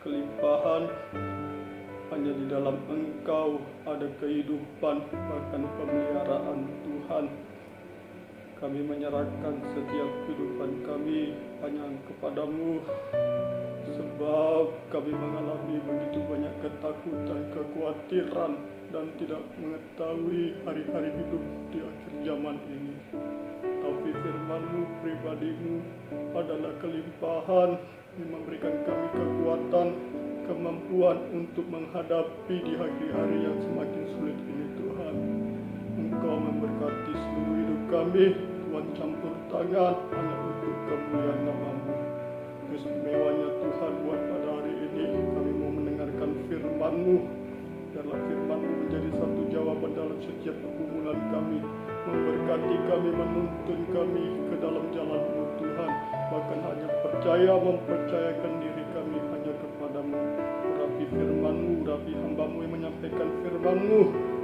kelimpahan. Hanya di dalam Engkau ada kehidupan, bahkan pemeliharaan Tuhan. Kami menyerahkan setiap kehidupan kami hanya kepada-Mu, sebab kami mengalami begitu banyak ketakutan, kekhawatiran, dan tidak mengetahui hari-hari hidup di akhir zaman ini. Tapi firman-Mu, pribadi-Mu adalah kelimpahan yang memberikan kami kekuatan, kemampuan untuk menghadapi di hari-hari yang semakin sulit ini, Tuhan. Engkau memberkati seluruh hidup kami. Tuhan campur tangan hanya untuk kemuliaan nama-Mu. Keistimewanya Tuhan, buat pada hari ini kami mau mendengarkan firman-Mu. Biarlah firman-Mu menjadi satu jawaban dalam setiap pergumulan kami, memberkati kami, menuntun kami ke dalam jalan-Mu, Tuhan. Bahkan hanya mempercayakan diri kami hanya kepada-Mu. Urapi firman-Mu, urapi hamba-Mu yang menyampaikan firman-Mu,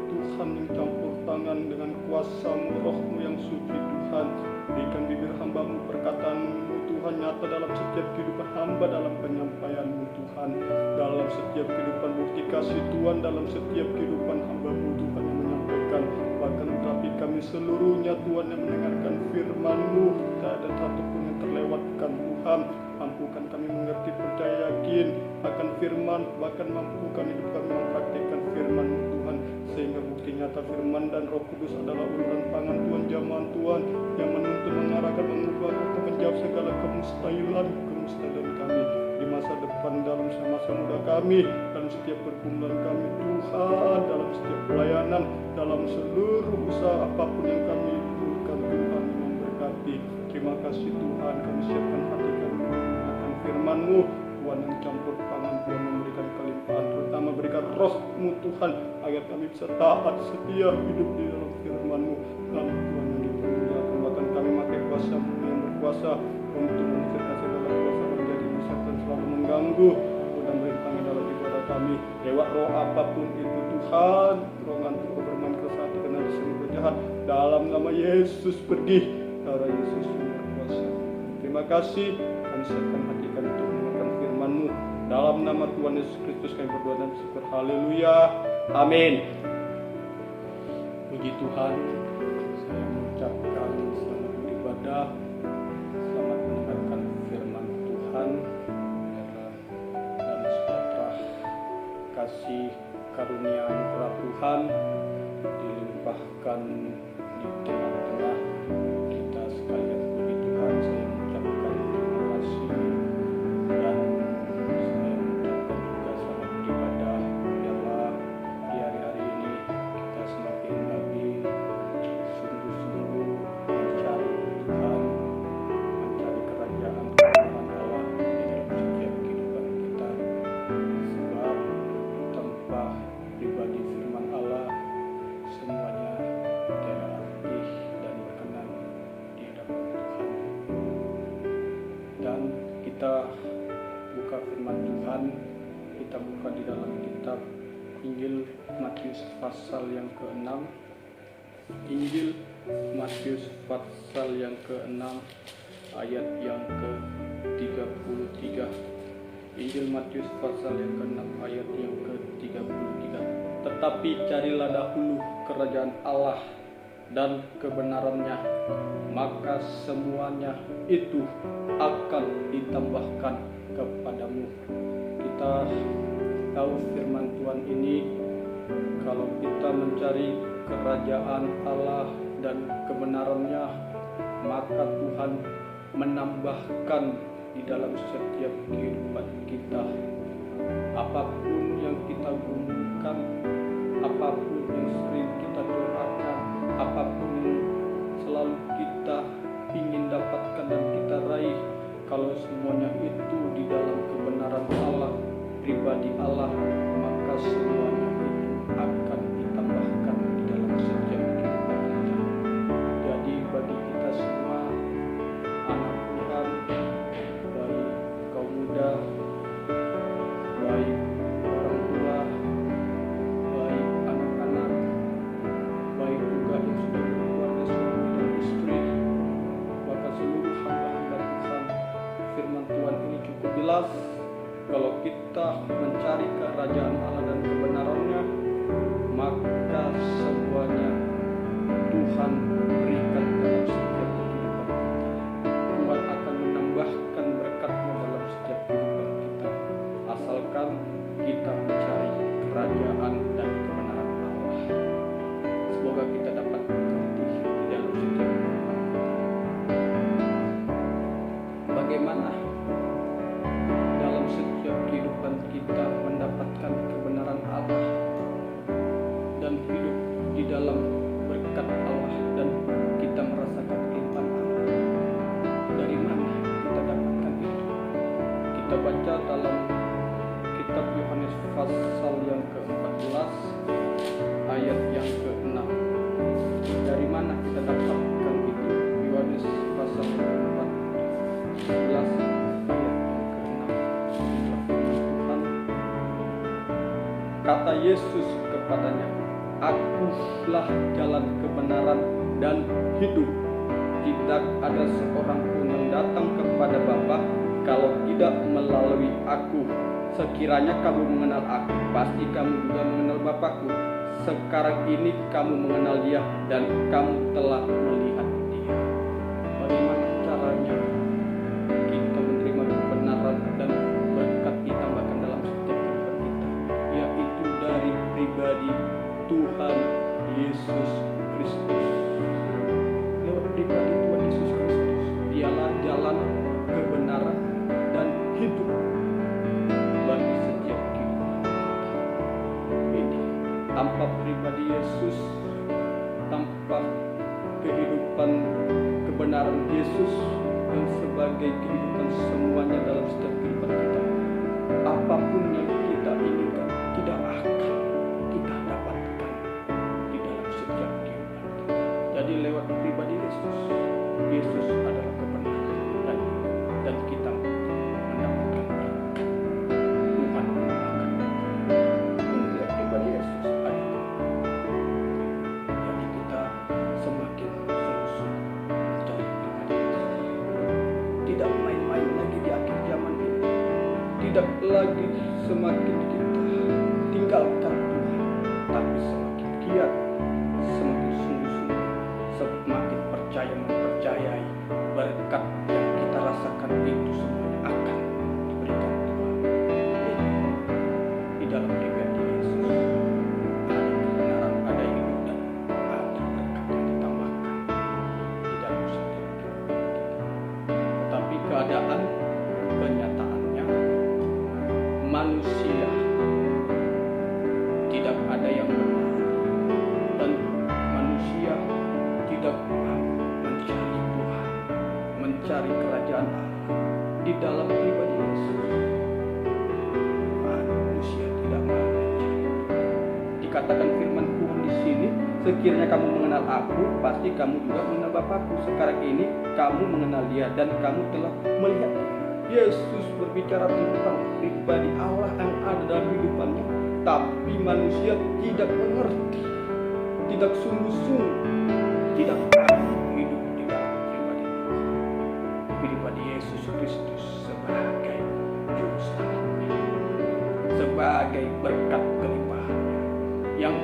Tuhan, yang campur tangan dengan kuasa-Mu, Roh-Mu yang suci, Tuhan. Berikan bibir hamba-Mu perkataan-Mu, Tuhan, nyata dalam setiap kehidupan hamba, dalam penyampaian-Mu, Tuhan. Dalam setiap kehidupan bukti kasih Tuhan, dalam setiap kehidupan hamba-Mu, Tuhan, yang menyampaikan. Bahkan urapi kami seluruhnya, Tuhan, yang mendengarkan firman-Mu. Tidak ada satupun yang terlewatkan, Tuhan. Mampukan kami mengerti, percaya, yakin akan firman. Bahkan mampukan hidup kami mempraktikkan firman-Mu, Tuhan. Sehingga bukti nyata firman dan Roh Kudus adalah uluran tangan Tuhan, jamahan Tuhan, yang menuntun, mengarahkan, mengubah, untuk menjawab segala kemustahilan kami di masa depan, dalam masa muda kami, dalam setiap pergumulan kami, Tuhan, dalam setiap pelayanan, dalam seluruh usaha apapun yang kami lakukan, Tuhan, yang memberkati. Terima kasih, Tuhan. Kami siapkan hati kami mendengarkan firman-Mu, Tuhan, yang campur tangan, Tuhan, memberikan kelimpahan, terutama berikan Roh-Mu, Tuhan, agar kami bisa taat, setia, hidup di dalam firman-Mu. Nama Tuhan yang dipermuliakan. Bahkan kami pakai kuasa-Mu yang berkuasa untuk mengizinkan segala kuasa menjadi bisa dan selalu mengganggu dan merintangi dalam ibadah kami. Lewat roh apapun itu, Tuhan, roh ngantuk, bermain keras hati, kena disebut jahat, dalam nama Yesus pergi. Darah Yesus yang berkuasa. Terima kasih. Kami siapkan hati kami untuk mendengarkan firman-Mu. Dalam nama Tuhan Yesus Kristus kami berdoa dan bersyukur. Haleluya. Amin. Puji Tuhan. Saya mengucapkan selamat beribadah, selamat mendengarkan firman Tuhan. Biarlah damai sejahtera, kasih karunia anugerah Tuhan dilimpahkan di tengah-tengah kita sekalian. Puji Tuhan. Saya mengucapkan terima kasih dan saya mengucapkan juga selamat beribadah. Biarlah di hari-hari ini kita semakin lagi sungguh-sungguh mencari Tuhan, mencari kerajaan Tuhan Allah di dalam setiap kehidupan kita. Sebab tanpa pribadi firman Allah, semuanya tiada arti dan berkenan di hadapan Tuhan. Dan kita buka firman Tuhan, kita buka di dalam kitab Injil Matius pasal yang ke-6. Injil Matius pasal yang ke-6 ayat yang ke-33. Injil Matius pasal yang ke-6 ayat yang ke-33. Tetapi carilah dahulu kerajaan Allah dan kebenarannya, maka semuanya itu akan ditambahkan kepadamu. Kita tahu firman Tuhan ini, kalau kita mencari kerajaan Allah dan kebenarannya, maka Tuhan menambahkan di dalam setiap kehidupan kita. Apapun yang kita gumulkan, apapun yang sering kita doakan, apapun yang selalu kita ingin dapatkan dan kita raih, kalau semuanya itu di dalam kebenaran Allah, pribadi Allah, maka semuanya itu akan ditambahkan di dalam setiap kehidupan kita. Jadi bagi kita semua, anak Tuhan, baik kaum muda, baik orang tua, baik anak-anak, baik juga yang sudah berkeluarga, suami dan istri, bahkan seluruh hamba-hamba Tuhan, firman Tuhan ini cukup jelas. Kalau kita mencari kerajaan Allah dan kebenarannya, maka semuanya Tuhan berikan dalam setiap kehidupan kita. Tuhan akan menambahkan berkat-Nya dalam setiap kehidupan kita, asalkan kita mencari kerajaan dan kebenaran Allah. Semoga kita dapat mengerti di dalam setiap kehidupan kita. Bagaimana dalam setiap kehidupan kita mendapatkan kebenaran Allah dan hidup di dalam berkat Allah dan kita merasakan kelimpahan Allah. Dari mana kita dapatkan itu? Kita baca dalam kitab Yohanes pasal yang ke-14 ayat yang ke-6. Dari mana kita dapatkan itu? Yohanes pasal yang ke-14 ayat yang ke-6. Tuhan, kata Yesus kepadanya, Akulah jalan kebenaran dan hidup. Tidak ada seorang pun yang datang kepada Bapa kalau tidak melalui aku. Sekiranya kamu mengenal aku, pasti kamu juga mengenal Bapakku. Sekarang ini kamu mengenal Dia dan kamu telah melihat Dia. Bagaimana caranya kita menerima kebenaran dan berkat ditambahkan dalam setiap kehidupan kita? Yaitu dari pribadi Tuhan Yesus Kristus. Lewat pribadi Tuhan Yesus Kristus, Dialah jalan kebenaran dan hidup bagi setiap kehidupan kita. Ini tanpa pribadi Yesus, tanpa kehidupan kebenaran Yesus dan sebagai kehidupan semuanya dalam setiap kehidupan kita, apapun yang kita inginkan tidak akan kita dapatkan di dalam setiap kehidupan kita. Jadi lewat pribadi Yesus, Yesus adalah kebenaran dan kita mendapatkan berkat. Tuhan menambahkan lewat pribadi Yesus ada. Jadi kita semakin sungguh-sungguh mencari pribadi Yesus. Tidak main-main lagi di akhir zaman ini. Tidak lagi semakin kita tinggalkan Tuhan, tapi semakin giat, semakin sungguh-sungguh, semakin mempercayai berkat yang kita rasakan itu semuanya akan diberikan Tuhan. Di dalam pribadi Yesus ada kebenaran, ada hidup dan ada berkat yang ditambahkan di dalam setiap kehidupan kita. Tetapi keadaan kenyataannya manusia tidak ada yang benar dan manusia tidak mencari Tuhan, mencari kerajaan Allah di dalam pribadi Yesus. Manusia tidak mau mencari. Dikatakan firman Tuhan di sini, sekiranya kamu mengenal aku, pasti kamu juga mengenal Bapakku. Sekarang ini kamu mengenal Dia dan kamu telah melihat Dia. Yesus berbicara tentang pribadi Allah yang ada dalam kehidupannya, tapi manusia tidak mengerti, tidak sungguh-sungguh, tidak hidup di dalam pribadi Tuhan, pribadi Yesus Kristus sebagai juru selamatnya, sebagai berkat kelimpahannya yang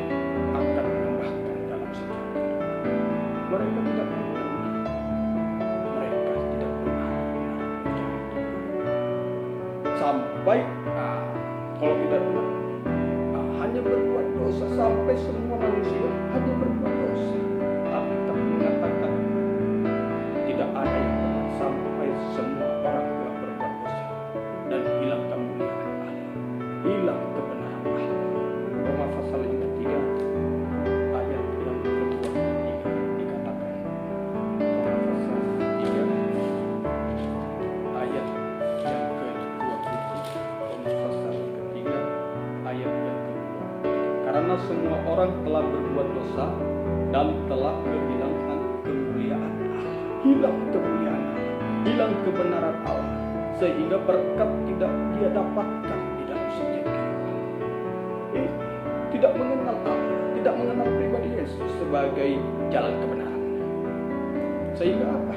akan menambahkan dalam setiap kehidupan. Mereka tidak mengenal, mereka tidak pernah mencari Tuhan. Sampai kalau kita hanya berbuat dosa, sampai semua manusia hanya berbuat dosa. Tapi mengatakan tidak ada yang benar sampai semua orang telah berbuat dosa dan hilang kemuliaan Allah, hilang kebenaran Allah. Roma pasal yang ketiga ayat yang ke-23 dikatakan. Roma pasal 3 ayat yang ke-23. Roma pasal ketiga ayat yang ke-23. Karena semua orang telah berbuat dosa dan telah kehilangan kemuliaan Allah. Hilang kemuliaan Allah, hilang kebenaran Allah, sehingga berkat tidak dia dapatkan di dalam setiap kehidupan. Tidak mengenal Allah, tidak mengenal pribadi Yesus sebagai jalan kebenaran. Sehingga apa?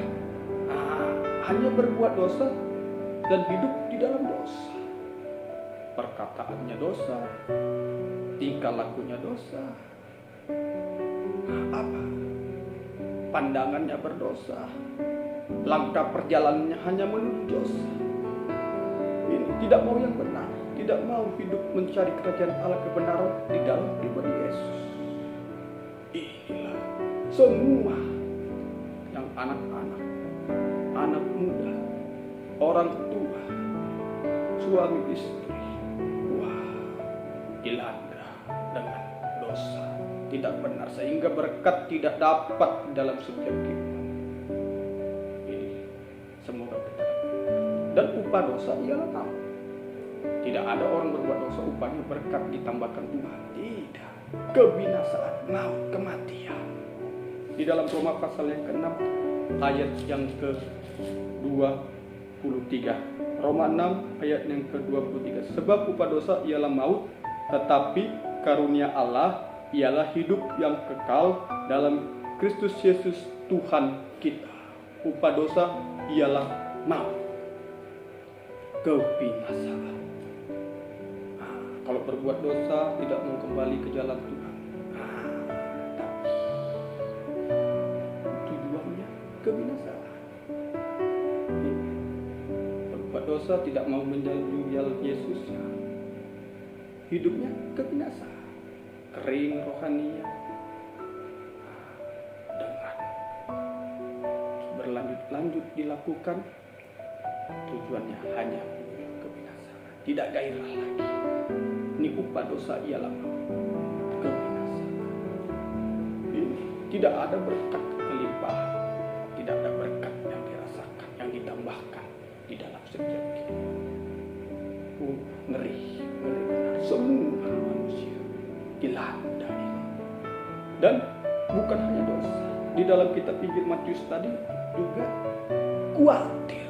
Hanya berbuat dosa dan hidup di dalam dosa. perkataannya dosa, tingkah lakunya dosa, apa? Pandangannya berdosa, langkah perjalanannya hanya menuju dosa. Ini tidak mau yang benar, tidak mau hidup mencari kerajaan Allah kebenaran di dalam pribadi Yesus. Inilah semua yang anak-anak, anak muda, orang tua, suami istri, dilanda dengan dosa tidak benar, sehingga berkat tidak dapat dalam setiap kehidupan ini. Semoga kita, dan upah dosa ialah maut. Tidak ada orang berbuat dosa upahnya berkat ditambahkan Tuhan. Tidak, kebinasaan, maut, kematian. Di dalam Roma pasal yang ke-6 ayat yang ke-23. Roma 6 ayat yang ke-23. Sebab upah dosa ialah maut, tetapi karunia Allah ialah hidup yang kekal dalam Kristus Yesus Tuhan kita. Upah dosa ialah maut, kebinasaan. Kalau berbuat dosa tidak mau kembali ke jalan Tuhan, tapi tujuannya kebinasaan. Berbuat dosa tidak mau menjual Yesus, hidupnya kebinasaan, kering rohaninya, dengan berlanjut-lanjut dilakukan, tujuannya hanya kebinasaan, tidak gairah lagi. Ini upah dosa ialah kebinasaan. Ini tidak ada berkat kelimpahan, tidak ada berkat yang dirasakan, yang ditambahkan di dalam setiap kehidupan. Ngeri benar. Semua manusia dilanda ini. Dan bukan hanya dosa. Di dalam kitab Injil Matius tadi juga khawatir.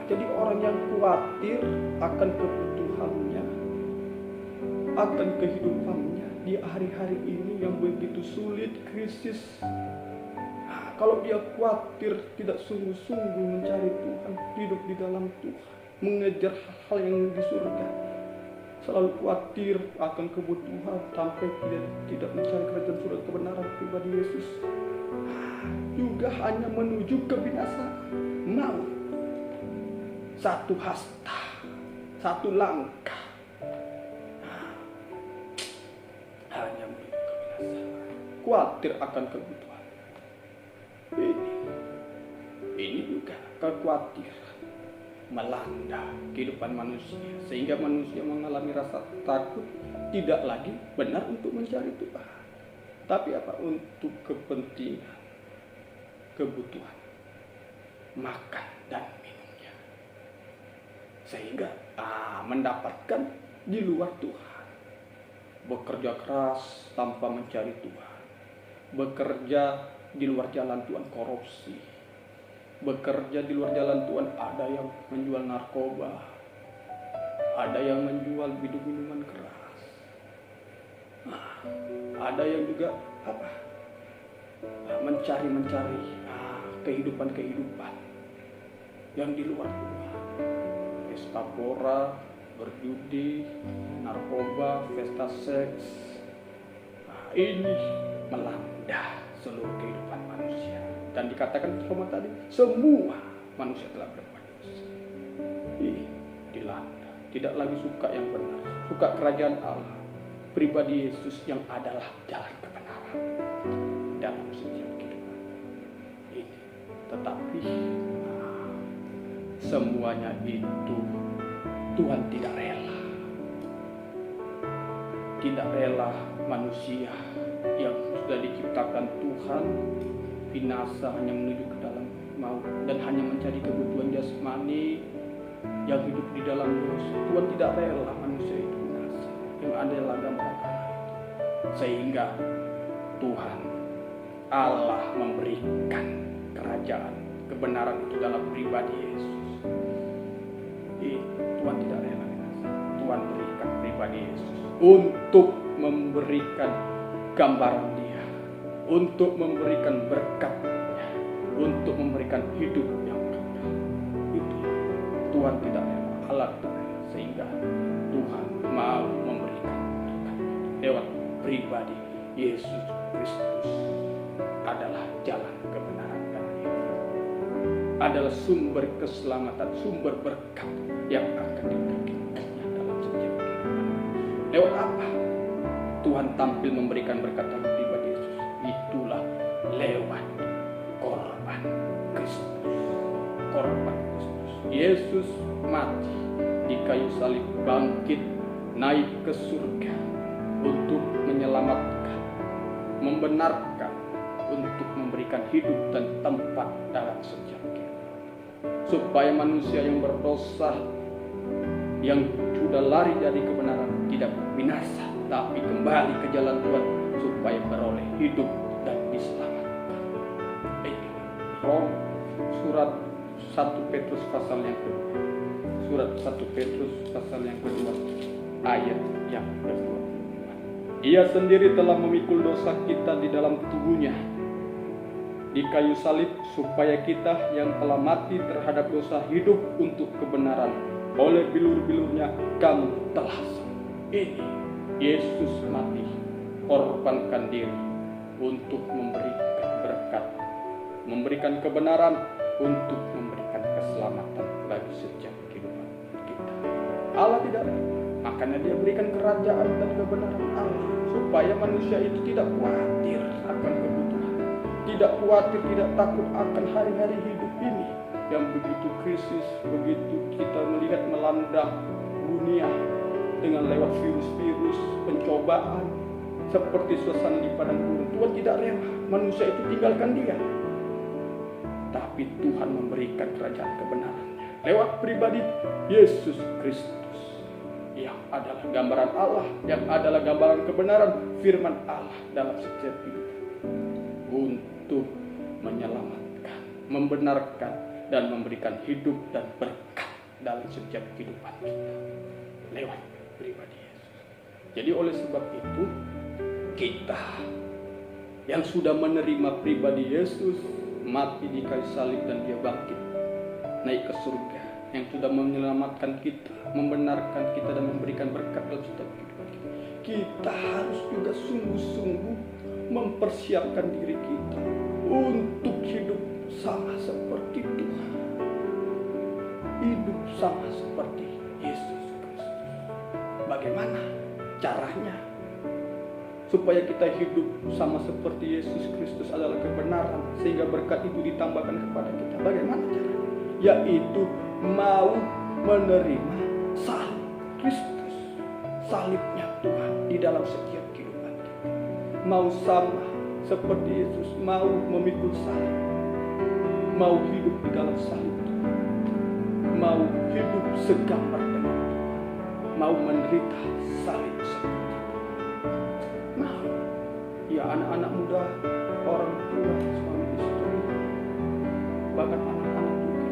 Jadi orang yang khawatir akan kebutuhannya, akan kehidupannya di hari-hari ini yang begitu sulit, krisis. Kalau dia khawatir, tidak sungguh-sungguh mencari Tuhan, hidup di dalam Tuhan, mengejar hal-hal yang di surga, selalu khawatir akan kebutuhan sampai dia tidak mencari kerajaan surga kebenaran pribadi Yesus, juga hanya menuju kebinasaan, maut. Satu hasta, satu langkah, hanya menuju kebinasaan, khawatir akan kebutuhan. Ini juga kekhawatiran melanda kehidupan manusia, sehingga manusia mengalami rasa takut, tidak lagi benar untuk mencari Tuhan, tapi apa? Untuk kepentingan, kebutuhan, makan dan minumnya, sehingga mendapatkan di luar Tuhan. Bekerja keras tanpa mencari Tuhan, bekerja di luar jalan Tuhan, korupsi, bekerja di luar jalan Tuhan. Ada yang menjual narkoba, ada yang menjual minuman keras, ada yang juga mencari kehidupan yang di luar Tuhan. Pesta pora, berjudi, narkoba, pesta seks. Ini melanda seluruh kehidupan manusia. Dan dikatakan Roma tadi, semua manusia telah berbuat dosa. Dilanda, tidak lagi suka yang benar, suka kerajaan Allah, pribadi Yesus yang adalah jalan kebenaran dalam setiap kehidupan ini. Tetapi semuanya itu Tuhan tidak rela. Tidak rela manusia yang sudah diciptakan Tuhan binasa hanya menuju ke dalam maut dan hanya mencari kebutuhan jasmani yang hidup di dalam dosa. Tuhan tidak rela manusia itu binasa, yang adalah gambaran. Sehingga Tuhan Allah memberikan kerajaan kebenaran itu dalam pribadi Yesus. Tuhan tidak rela binasa. Tuhan berikan pribadi Yesus untuk memberikan gambaran Dia, untuk memberikan berkat-Nya, untuk memberikan hidup yang kekal. Itu Tuhan tidak rela, Allah tidak rela, sehingga lewat pribadi Yesus Kristus adalah jalan kebenaran dan hidup, adalah sumber keselamatan, sumber berkat yang akan diberikannya dalam setiap kehidupan. Lewat apa Tuhan tampil memberikan berkat dalam pribadi Yesus? Itulah lewat korban Kristus. Korban Kristus. Yesus mati di kayu salib, bangkit, naik ke surga untuk menyelamatkan, membenarkan, untuk memberikan hidup dan tempat dalam setiap kehidupan, supaya manusia yang berdosa, yang sudah lari dari kebenaran, tidak binasa, tapi kembali ke jalan Tuhan, supaya beroleh hidup dan diselamatkan. Rom surat 1 Petrus pasal yang kedua, surat 1 Petrus pasal yang kedua, ayat yang kedua. Ia sendiri telah memikul dosa kita di dalam tubuhnya di kayu salib, supaya kita yang telah mati terhadap dosa hidup untuk kebenaran. Oleh bilur-bilurnya kamu telah sembuh. Ini Yesus mati, korbankan diri untuk memberikan berkat, memberikan kebenaran, untuk memberikan keselamatan bagi setiap kehidupan kita. Allah tidak rela, makanya Dia berikan kerajaan dan kebenaran Allah, supaya manusia itu tidak khawatir akan kebutuhan, tidak khawatir, tidak takut akan hari-hari hidup ini yang begitu krisis, begitu kita melihat melanda dunia dengan lewat virus-virus, pencobaan, seperti suasana di padang gurun. Tuhan tidak rela manusia itu tinggalkan Dia, tapi Tuhan memberikan kerajaan kebenarannya lewat pribadi Yesus Kristus, yang adalah gambaran Allah, yang adalah gambaran kebenaran firman Allah dalam setiap hidup, untuk menyelamatkan, membenarkan, dan memberikan hidup dan berkat dalam setiap kehidupan kita lewat pribadi Yesus. Jadi oleh sebab itu, kita yang sudah menerima pribadi Yesus, mati di kayu salib dan Dia bangkit, naik ke surga, yang sudah menyelamatkan kita, membenarkan kita, dan memberikan berkat dalam setiap kehidupan kita, kita harus juga sungguh-sungguh mempersiapkan diri kita untuk hidup sama seperti Tuhan, hidup sama seperti Yesus Kristus. Bagaimana caranya supaya kita hidup sama seperti Yesus Kristus adalah kebenaran, sehingga berkat itu ditambahkan kepada kita? Bagaimana caranya? Yaitu mau menerima salib Kristus, salibnya Tuhan di dalam setiap kehidupan kita. Mau sama seperti Yesus, mau memikul salib, mau hidup di dalam salib Tuhan, mau hidup segambar dengan Tuhan, mau menderita salib seperti Tuhan. Mau, ya anak-anak muda, orang tua, suami istri, bahkan anak-anak juga.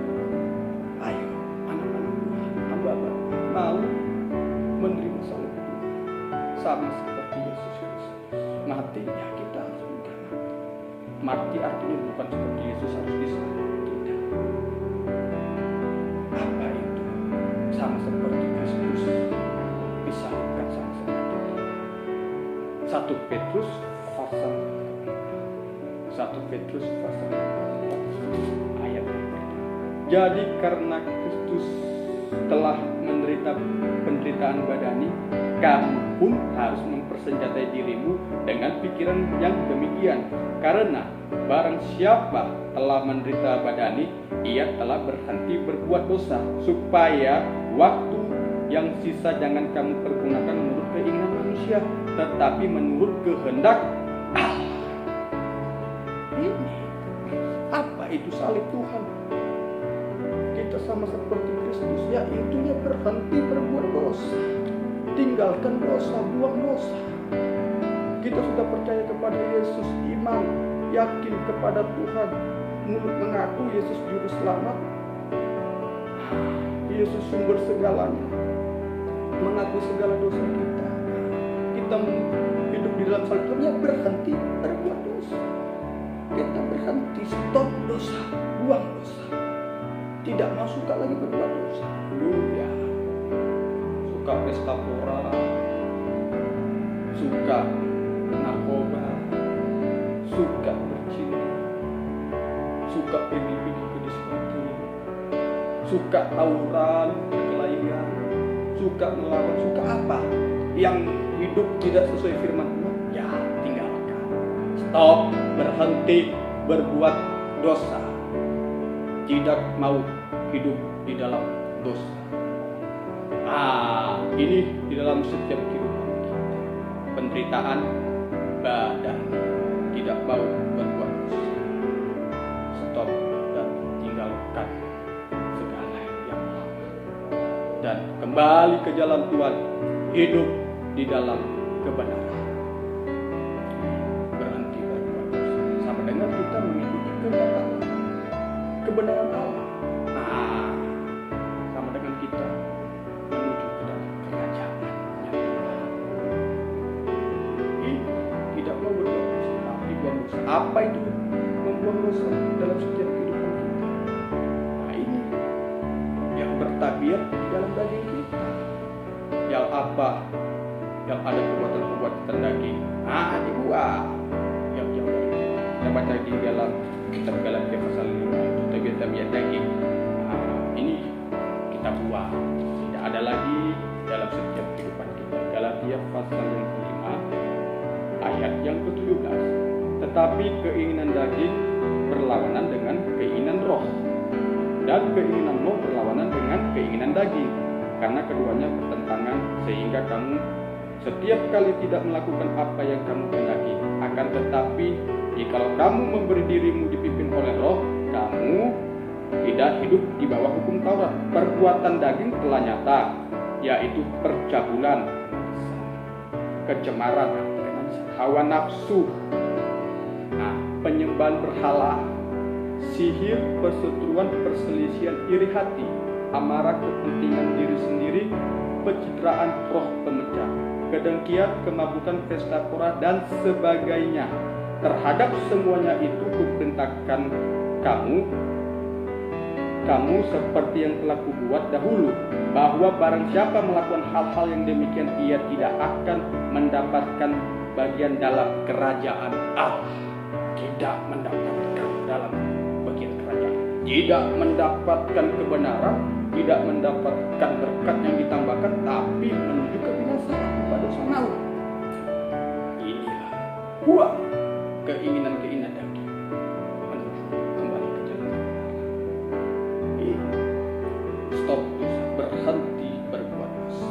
Ayo anak-anak muda, hamba-hamba, mau menerima salib Tuhan sama seperti Yesus Kristus. Matinya kita harus juga mati. Mati artinya bukan seperti Yesus harus disalib, tidak. Apa itu? Sama seperti Kristus disalibkan, sama seperti itu. 1 Petrus pasal 1 Petrus pasal 4 ayat 4. Jadi karena Kristus telah menderita penderitaan badani, kamu pun harus mempersenjatai dirimu dengan pikiran yang demikian. Karena barang siapa telah menderita badani, ia telah berhenti berbuat dosa, supaya waktu yang sisa jangan kamu pergunakan menurut keinginan manusia, tetapi menurut kehendak Allah. Ini apa itu salib Tuhan? Kita sama seperti Kristus, yaitu ya berhenti berbuat dosa, tinggalkan dosa, buang dosa. Kita sudah percaya kepada Yesus, iman, yakin kepada Tuhan, mulut mengaku Yesus juru selamat, Yesus sumber segalanya, mengaku segala dosa kita. Kita hidup di dalam salib Tuhan, ya berhenti berbuat dosa. Kita berhenti, stop dosa, buang dosa, tidak mau suka lagi berbuat dosa. Haleluya. Suka pesta pora, suka narkoba, suka bercina, suka pergi ke diskotik, suka tawuran, perkelahian, suka melawan, suka apa yang hidup tidak sesuai firman Tuhan, ya tinggalkan. Stop, berhenti berbuat dosa. Tidak mau hidup di dalam dosa. Ini di dalam setiap kehidupan kita. Penderitaan badan, tidak mau berbuat dosa. Stop dan tinggalkan segala yang lama. Dan kembali ke jalan Tuhan, hidup di dalam kebenaran. Berhenti berbuat dosa. Sama dengan kita mengikuti kebenaran Allah. Sama dengan kita menuju ke dalam kerajaan-Nya Tuhan. Ini tidak mau berbuat dosa, tapi buang dosa. Apa itu membuang dosa dalam setiap kehidupan kita? Ini yang bertabiat di dalam daging kita. Yang apa? Yang ada perbuatan-perbuatan daging. Dibuang. Yang jauh dari kita. Kita baca di dalam kitab Galatia pasal 5, tabiat-tabiat daging. Ini kita buang. Tidak ada lagi dalam setiap kehidupan kita. Galatia pasal yang ke-5 ayat yang ke-17. Tetapi keinginan daging berlawanan dengan keinginan roh, dan keinginan roh berlawanan dengan keinginan daging, karena keduanya bertentangan, sehingga kamu setiap kali tidak melakukan apa yang kamu kehendaki. Akan tetapi jikalau kamu memberi dirimu dipimpin oleh roh, kamu tidak hidup di bawah hukum Taurat. Perbuatan daging telah nyata, yaitu percabulan, kecemaran, hawa nafsu, penyembahan berhala, sihir, perseteruan, perselisihan, iri hati, amarah, kepentingan diri sendiri, pencitraan, roh pemecah, kedengkian, kemabukan, pesta pora, dan sebagainya. Terhadap semuanya itu kuperintahkan kamu seperti yang telah kubuat dahulu, bahwa barang siapa melakukan hal-hal yang demikian, ia tidak akan mendapatkan bagian dalam kerajaan Allah. Tidak mendapatkan dalam bagian kerajaan, tidak mendapatkan kebenaran, tidak mendapatkan berkat yang ditambahkan, tapi menuju kebinasaan pada maut. Inilah buang keinginan-keinginan daging, menuju kembali ke jalan Tuhan. Stop dosa, berhenti berbuat dosa.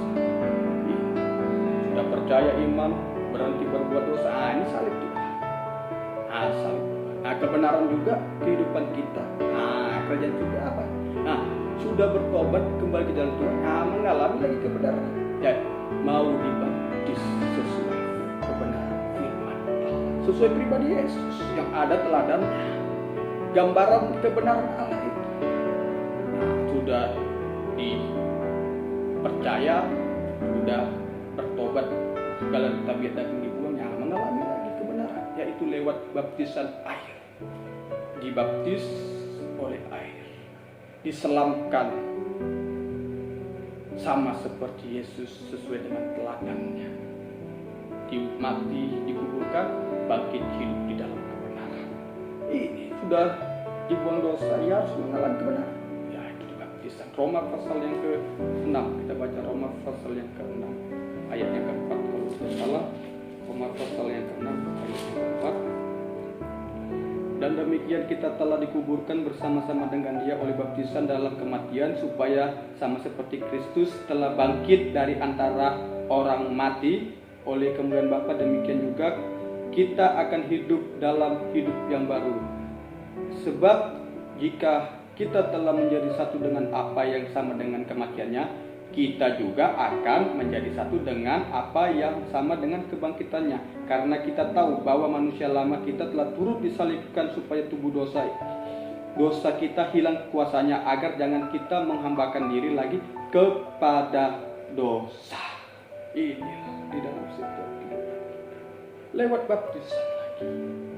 Sudah percaya iman, berhenti berbuat dosa. Ini salib Tuhan. Salib. Kebenaran juga kehidupan kita. Kerajaan juga apa? Sudah bertobat kembali ke jalan Tuhan, mengalami lagi kebenaran. Dan mau dibaptis sesuai kebenaran firman Allah, sesuai pribadi Yesus yang ada teladan gambaran kebenaran Allah itu. Sudah dipercaya, sudah bertobat, segala tabiat daging dibuang, mengalami lagi kebenaran, yaitu lewat baptisan air. Dibaptis oleh air, diselamkan sama seperti Yesus sesuai dengan teladannya, mati, dikuburkan, bangkit hidup di dalam kebenaran. Ini sudah dibuang dosa, dia harus mengalami kebenaran. Ya, itu dibaptisan. Roma pasal yang ke-6, kita baca Roma pasal yang ke-6 ayat yang ke-4 kalau tidak salah. Roma pasal yang ke-6 ayat yang ke-4. Dan demikian kita telah dikuburkan bersama-sama dengan Dia oleh baptisan dalam kematian, supaya sama seperti Kristus telah bangkit dari antara orang mati oleh kemuliaan Bapa, demikian juga kita akan hidup dalam hidup yang baru. Sebab jika kita telah menjadi satu dengan apa yang sama dengan kematiannya, kita juga akan menjadi satu dengan apa yang sama dengan kebangkitannya. Karena kita tahu bahwa manusia lama kita telah turut disalibkan supaya tubuh dosa kita hilang kuasanya, agar jangan kita menghambakan diri lagi kepada dosa. Inilah di dalam setiap hidup lewat baptisan lagi,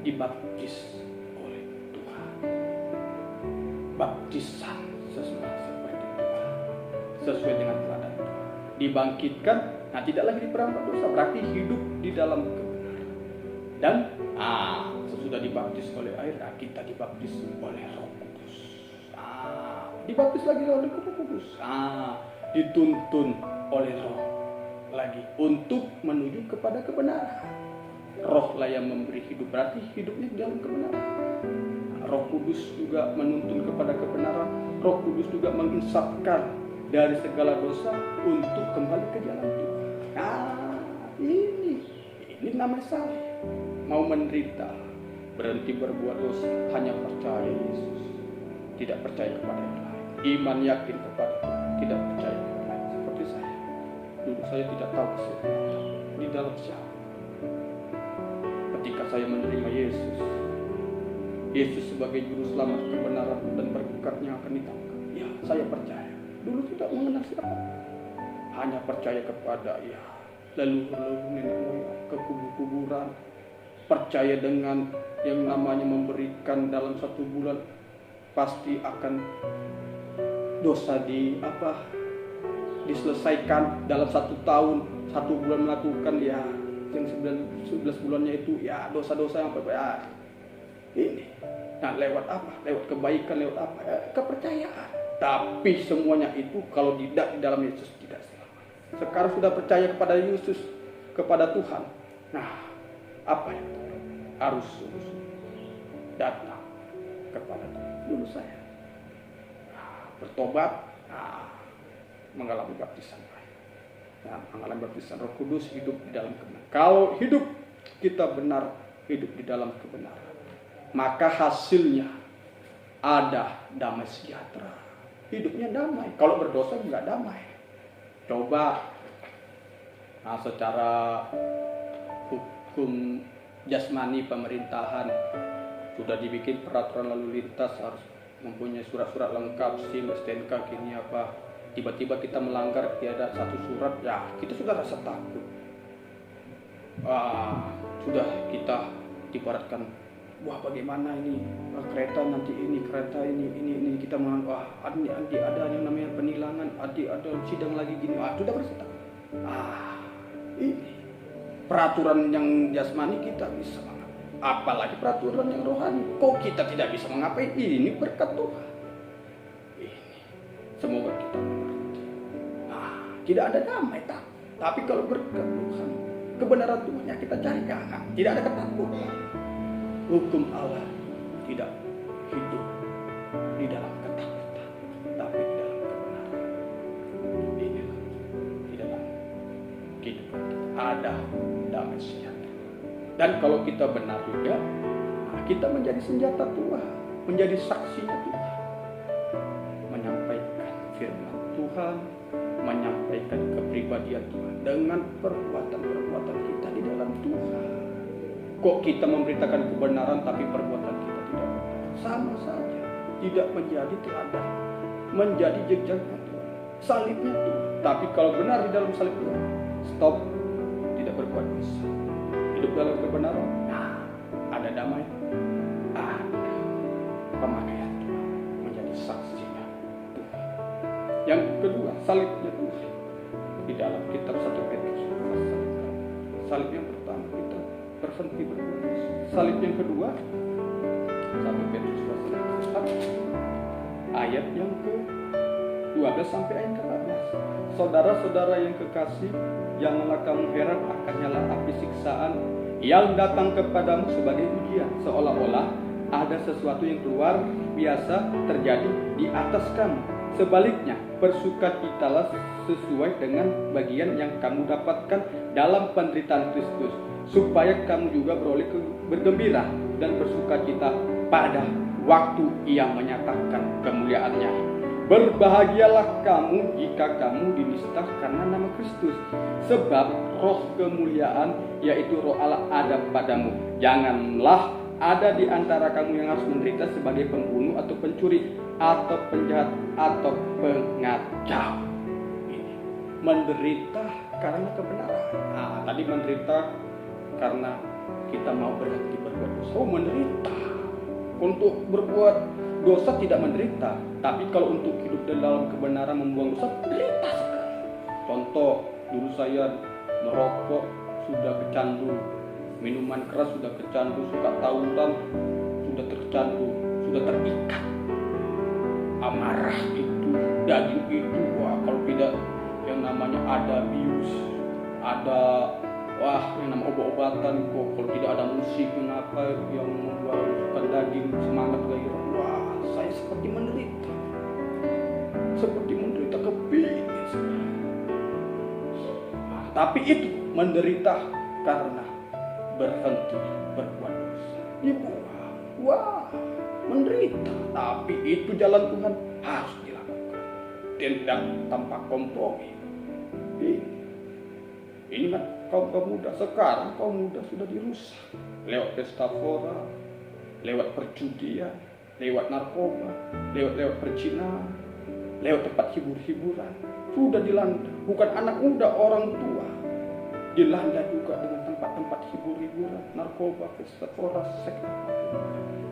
dibaptis oleh Tuhan. Baptisan sesuai seperti Tuhan, sesuai dengan teladan Tuhan. Dibangkitkan, Nah, tidak lagi diperangkap dosa, berarti hidup di dalam kebenaran. Dan sesudah dibaptis oleh air, kita dibaptis oleh Roh Kudus. Dibaptis lagi oleh Roh Kudus. Dituntun oleh Roh lagi untuk menuju kepada kebenaran. Roh lah yang memberi hidup, berarti hidupnya di dalam kebenaran. Roh Kudus juga menuntun kepada kebenaran. Roh Kudus juga menginsafkan dari segala dosa untuk kembali ke jalan Tuhan. Ini namanya saleh. Mau menderita, berhenti berbuat dosa, hanya percaya Yesus, tidak percaya kepada yang lain. Iman yakin kepada Tuhan, tidak percaya kepada yang lain. Seperti saya, dulu saya tidak tahu keselamatan di dalam siapa. Ketika saya menerima Yesus sebagai juru selamat, kebenaran dan berkat-Nya akan ditangkap. Ya, saya percaya. Dulu tidak mengenal siapa, hanya percaya kepada leluhur nenek moyang, ke kuburan. Percaya dengan yang namanya memberikan dalam 1 bulan pasti akan dosa diselesaikan dalam 1 tahun, 1 bulan melakukan yang 11 bulannya itu dosa-dosa yang ini. Nah, lewat apa? Lewat kebaikan, lewat apa? Kepercayaan. Tapi semuanya itu kalau tidak di dalam Yesus tidak selamat. Sekarang sudah percaya kepada Yesus, kepada Tuhan. Nah, apa yang harus datang kepada Tuhan? Dulu saya bertobat, mengalami baptisan air, mengalami baptisan Roh Kudus, hidup di dalam kebenaran. Kalau hidup kita benar, hidup di dalam kebenaran, maka hasilnya ada damai sejahtera. Hidupnya damai. Kalau berdosa nggak damai. Coba secara hukum jasmani pemerintahan sudah dibikin peraturan lalu lintas harus mempunyai surat-surat lengkap, SIM, STNK, gini apa. Tiba-tiba kita melanggar, tiada satu surat, kita sudah rasa takut. Sudah kita ibaratkan, bagaimana ini kereta nanti ini kita melanggar, ada yang namanya penilangan, ada sidang lagi gini, sudah rasa takut. Ini peraturan yang jasmani kita bisa mengapai, apalagi peraturan yang rohani. Kok kita tidak bisa mengapai? Ini berkat Tuhan. Ini semoga kita mengerti. Tidak ada damai tapi kalau berkat Tuhan, kebenaran Tuhan yang kita cari, tidak ada ketakutan. Hukum Allah tidak hidup di dalam ketakutan, tapi di dalam kebenaran. Inilah di dalam kehidupan kita ada damai sejahtera. Dan kalau kita benar juga, kita menjadi senjata Tuhan, menjadi saksinya Tuhan, menyampaikan firman Tuhan, menyampaikan kepribadian Tuhan dengan perbuatan-perbuatan kita di dalam Tuhan. Kok kita memberitakan kebenaran tapi perbuatan kita tidak benar? Sama saja, tidak menjadi teladan, menjadi jejaknya Tuhan, salibnya Tuhan. Tapi kalau benar di dalam salib Tuhan, stop, tidak berbuat dosa, hidup dalam kebenaran, ada damai, ada pemakaian Tuhan, menjadi saksinya Tuhan. Yang kedua, salibnya Tuhan di dalam kitab 1 Petrus. Salib yang pertama kita berhenti berbuat dosa. Salib yang kedua 1 Petrus 1 ayat yang ke-12 sampai ayat ke-14. Saudara-saudara yang kekasih, janganlah kamu heran akan nyala api siksaan yang datang kepadamu sebagai ujian, seolah-olah ada sesuatu yang luar biasa terjadi di atas kamu. Sebaliknya, bersukacitalah sesuai dengan bagian yang kamu dapatkan dalam penderitaan Kristus, supaya kamu juga beroleh bergembira dan bersukacita pada waktu Ia menyatakan kemuliaannya. Berbahagialah kamu jika kamu dinista karena nama Kristus, sebab roh kemuliaan yaitu roh Allah ada padamu. Janganlah ada di antara kamu yang harus menderita sebagai pembunuh atau pencuri atau penjahat atau pengacau. Ini menderita karena kebenaran. Tadi menderita karena kita mau berhenti berbuat dosa. Menderita. Untuk berbuat dosa tidak menderita, tapi kalau untuk hidup dalam kebenaran membuang dosa, menderita sekali. Contoh, dulu saya merokok sudah kecandu, minuman keras sudah kecandu, suka tawuran sudah tercandu, sudah terikat. Amarah itu, daging itu, kalau tidak yang namanya ada bius, ada yang namanya obat-obatan kok, kalau tidak ada musik yang membuat daging semangat gairah, saya seperti menderita kepingin. Tapi itu menderita karena berhenti berbuat dosa. Menderita, tapi itu jalan Tuhan harus dilakukan, tidak tanpa kompromi. Ini kan kaum muda sekarang, kaum muda sudah dirusak lewat pesta pora, lewat perjudian, lewat narkoba, lewat percinaan, lewat tempat hibur-hiburan. Sudah dilanda, bukan anak muda, orang tua dilanda juga dengan tempat-tempat hibur-hiburan, narkoba, pesta pora, seks,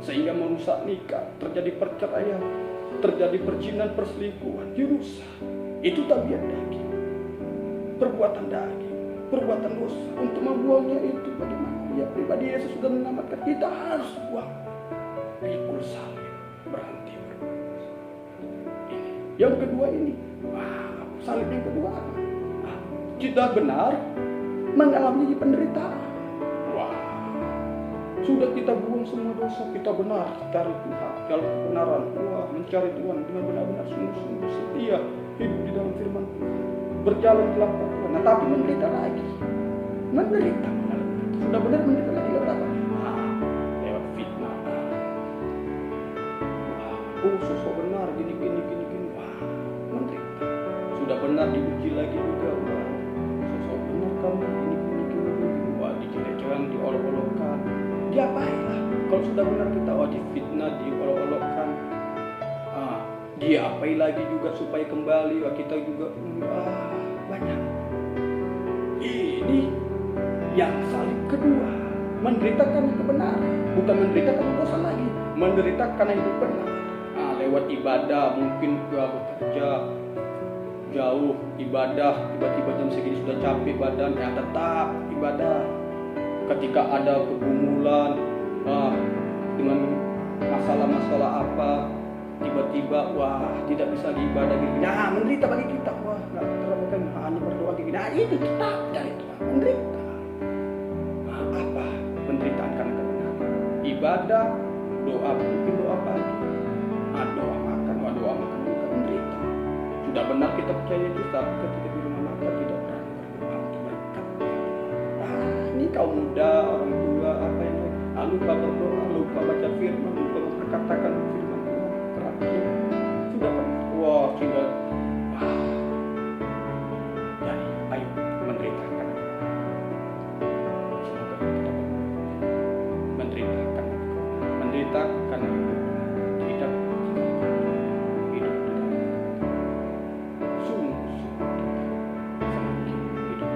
sehingga merusak nikah, terjadi perceraian, terjadi perjinan, perselingkuhan, dirusak. Itu tabiat daging, perbuatan daging, perbuatan dosa. Untuk membuangnya itu bagaimana? Ya pribadi Yesus sudah menyelamatkan kita, harus buang, pikul salib, berhenti berbuat dosa. Yang kedua ini, salib yang kedua, kita benar mengalami penderitaan. Sudah kita buang semua dosa, kita benar cari Tuhan, jalan kebenaran, mencari Tuhan dengan benar-benar sungguh-sungguh setia, hidup di dalam firman Tuhan, berjalan di lapang Tuhan. Nah, tapi menderita lagi, sudah benar menderita lagi lewat apa? Lewat fitnah. Sosok benar gini, menderita. Sudah benar diuji lagi juga, sosok benar kamu gini, dijelek-jelekan, diolok-olokkan. Diapainlah kalau sudah benar kita difitnah, diolok-olokkan, diapai lagi juga supaya kembali, kita juga banyak. Ini yang salib kedua, menderita karena kebenaran, bukan menderita karena dosa lagi, menderita karena hidup benar. Lewat ibadah, mungkin bekerja jauh, ibadah, tiba-tiba jam segini sudah capek badan, tetap ibadah. Ketika ada pergumulan dengan masalah-masalah apa, tiba-tiba tidak bisa diibadah gini. Menderita bagi kita, nggak terlalu hanya berdoa gini. Itu tetap dari Tuhan, menderita. Apa penderitaan karena kebenaran? Ibadah, doa, mungkin doa pagi, doa makan juga menderita. Sudah benar kita percaya itu, tapi ketika di rumah makan tidak berani berdoa untuk berkat. Ini kaum muda, orang tua, lupa berdoa, lupa baca firman, lupa memperkatakan firman Tuhan. Terakhir sudah benar, sudah. Jadi ayo menderitakan. Semoga kita menderitakan tidak hidup di dalam sungguh semakin hidup kita.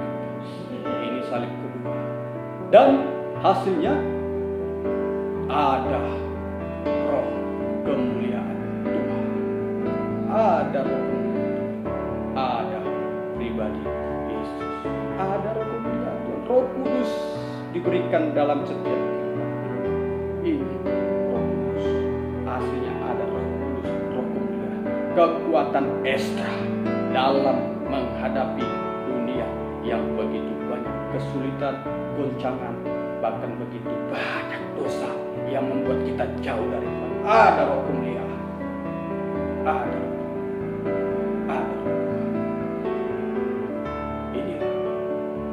Ini salib kedua, dan hasilnya ada roh kemuliaan Tuhan, ada roh kemuliaan, ada pribadi Yesus, ada roh kemuliaan Tuhan. Roh Kudus diberikan dalam setiap kita. Ini roh Kudus, aslinya ada roh Kudus, roh kemuliaan, kekuatan ekstra dalam menghadapi dunia yang begitu banyak kesulitan, goncangan, bahkan begitu banyak dosa yang membuat kita jauh dari Tuhan. Ada roh kemuliaan, ada. Inilah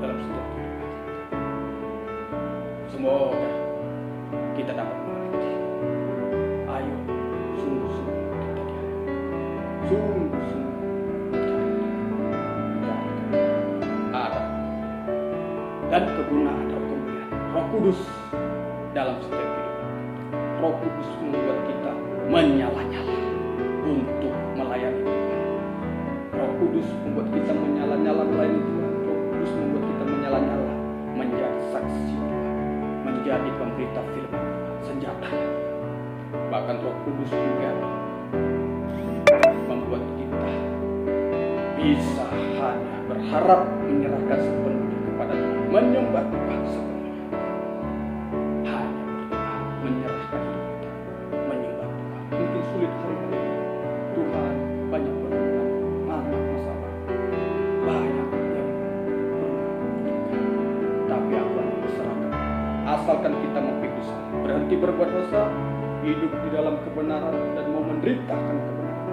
dalam setiap kehidupan. Semoga kita dapat mengerti. Ayo, sungguh-sungguh kita cari. Sungguh-sungguh ada. Dan kegunaan roh kemuliaan, roh kudus dalam setiap kehidupan. Roh Kudus membuat kita menyala-nyala untuk melayani Tuhan. Roh Kudus membuat kita menyala-nyala melayani Tuhan. Roh Kudus membuat kita menyala-nyala menjadi saksi Tuhan, menjadi pemberita firman Tuhan, senjata. Bahkan Roh Kudus juga membuat kita bisa hanya berharap menyerahkan sepenuhnya menyembah Tuhan sepenuhnya. Hanya berdoa, menyerahkan hidup kita, menyembah Tuhan. Mungkin sulit hari ini, Tuhan banyak berdoa, masalah, banyak yang tapi aku akan berserahkan. Asalkan kita mau pikir, berhenti berbuat dosa, hidup di dalam kebenaran dan mau menderitakan kebenaran,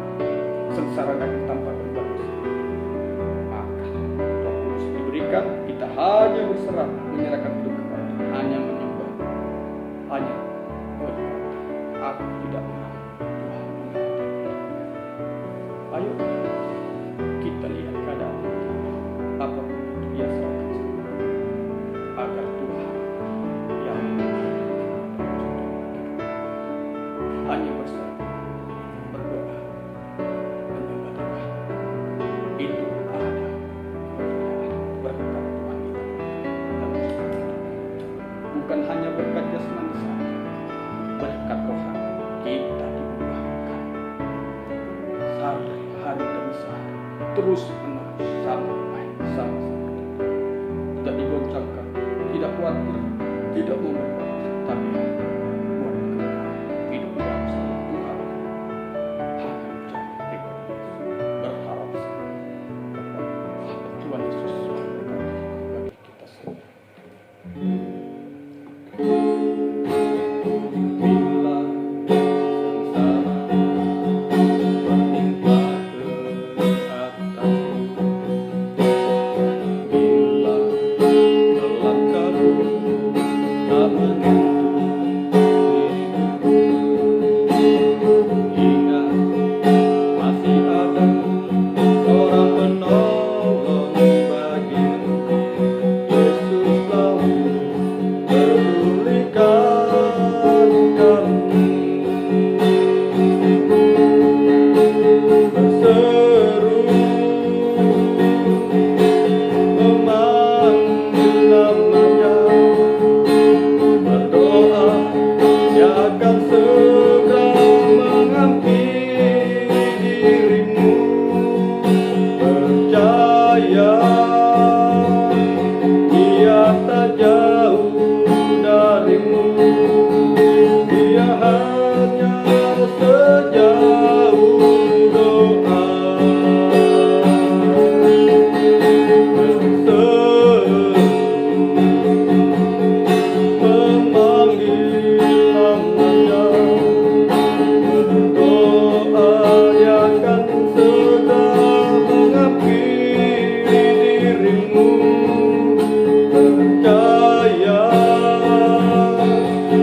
sengsara dan tanpa berbuat dosa, maka Roh Kudus diberikan. Kita hanya berserah, menyerahkan hidup kepada Tuhan, hanya menyembah, hanya berdoa. Aku tidak mau Tuhan memberkati. Ayo kita lihat keadaan kita, apapun itu dia serahkan semua, agar Tuhan yang hanya berserah, berdoa, menyembah Tuhan. Itu ada berkat Tuhan kita dalam hidup kita. Bukan hanya berkat jasmani saja, berkat rohani kita dibuahkan hari demi sehari, terus menerus sampai sama-sama. Tidak digoncangkan, tidak khawatir, tidak mau berbuat, tapi buat kebenaran hidup dalam sama Tuhan. Hanya mencari pribadi Yesus, berharap kepada Tuhan Yesus bagi kita semua. Bila sengsara menimpa ke atasku, bila gelap kabut tak menyentuh hidupku, ingat masih ada seorang penolong bagimu. Yesus selalu pedulikan kamu, berseru memanggil namanya, berdoa dia akan segera mengampuni dirimu. Percaya dia tak jauh darimu, dia hanya sejauh doa. Berseru memanggil namanya, berdoa dia akan segera mengampuni dirimu. Percaya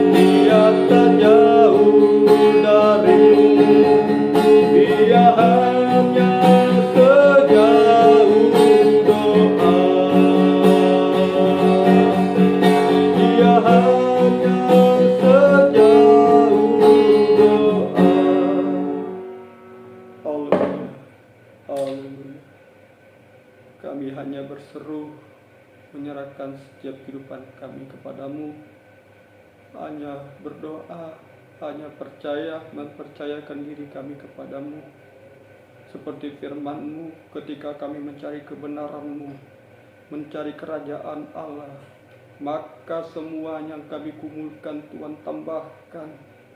dia tak jauh darimu, dia hanya sejauh doa. Dia hanya sejauh doa. Haleluya, haleluya. Kami hanya berseru, menyerahkan setiap kehidupan kami kepadamu, hanya berdoa, hanya percaya, mempercayakan diri kami kepadamu. Seperti firman-Mu, ketika kami mencari kebenaran-Mu, mencari kerajaan Allah, maka semua yang kami kumpulkan Tuhan tambahkan.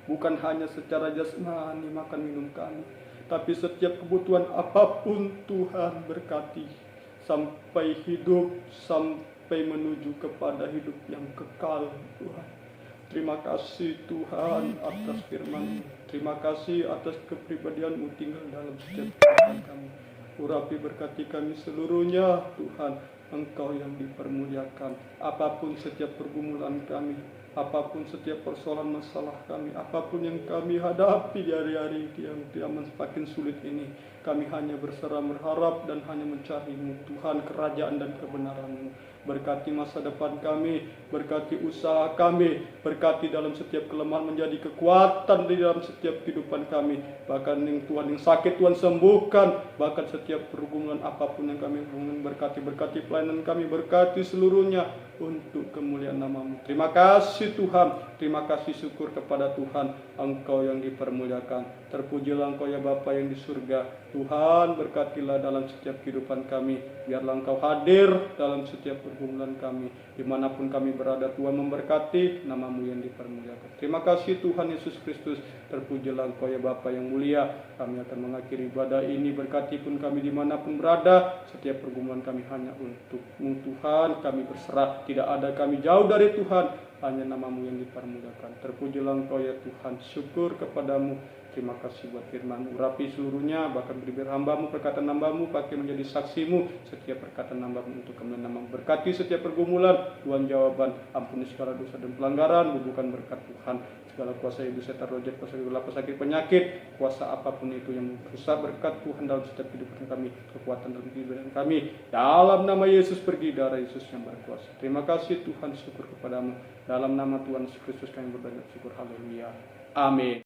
Bukan hanya secara jasmani makan minum kami, tapi setiap kebutuhan apapun Tuhan berkati, sampai hidup, sampai menuju kepada hidup yang kekal Tuhan. Terima kasih Tuhan atas firman-Mu. Terima kasih atas kepribadian-Mu tinggal dalam setiap kehidupan kami. Urapi berkati kami seluruhnya Tuhan. Engkau yang dipermuliakan. Apapun setiap pergumulan kami, apapun setiap persoalan masalah kami, apapun yang kami hadapi di hari-hari yang semakin sulit ini, kami hanya berserah, berharap dan hanya mencari-Mu Tuhan, kerajaan dan kebenaran-Mu. Berkati masa depan kami, berkati usaha kami, berkati dalam setiap kelemahan menjadi kekuatan di dalam setiap kehidupan kami. Bahkan yang Tuhan yang sakit Tuhan sembuhkan, bahkan setiap pergumulan apapun yang kami hubungkan, berkati pelayanan kami, berkati seluruhnya untuk kemuliaan nama-Mu. Terima kasih Tuhan, terima kasih syukur kepada Tuhan, Engkau yang dipermuliakan. Terpujilah Engkau ya Bapa yang di surga. Tuhan, berkatilah dalam setiap kehidupan kami. Biarlah Engkau hadir dalam setiap pergumulan kami. Dimanapun kami berada, Tuhan memberkati, nama-Mu yang dipermuliakan. Terima kasih Tuhan Yesus Kristus. Terpujilah Engkau ya Bapa yang mulia. Kami akan mengakhiri ibadah ini. Berkati pun kami dimanapun berada. Setiap pergumulan kami hanya untuk-Mu Tuhan. Kami berserah. Tidak ada kami jauh dari Tuhan. Hanya nama-Mu yang dipermuliakan. Terpujilah Engkau ya Tuhan. Syukur kepadamu. Terima kasih buat firman-Mu. Urapi seluruhnya, bahkan bibir hamba-Mu, perkataan hamba-Mu, pakai menjadi saksi-Mu. Setiap perkataan hamba-Mu untuk kemuliaan nama-Mu. Berkati setiap pergumulan, Tuhan jawaban. Ampuni segala dosa dan pelanggaran, bubuhkan berkat Tuhan. Segala kuasa ibu setan roh jahat, kuasa gelap, sakit penyakit, kuasa apapun itu yang merusak berkat Tuhan dalam setiap kehidupan kami, kekuatan dalam kehidupan kami. Dalam nama Yesus pergi, darah Yesus yang berkuasa. Terima kasih Tuhan, syukur kepadamu. Dalam nama Tuhan Yesus Kristus kami berbanyak syukur. Haleluya. Amin.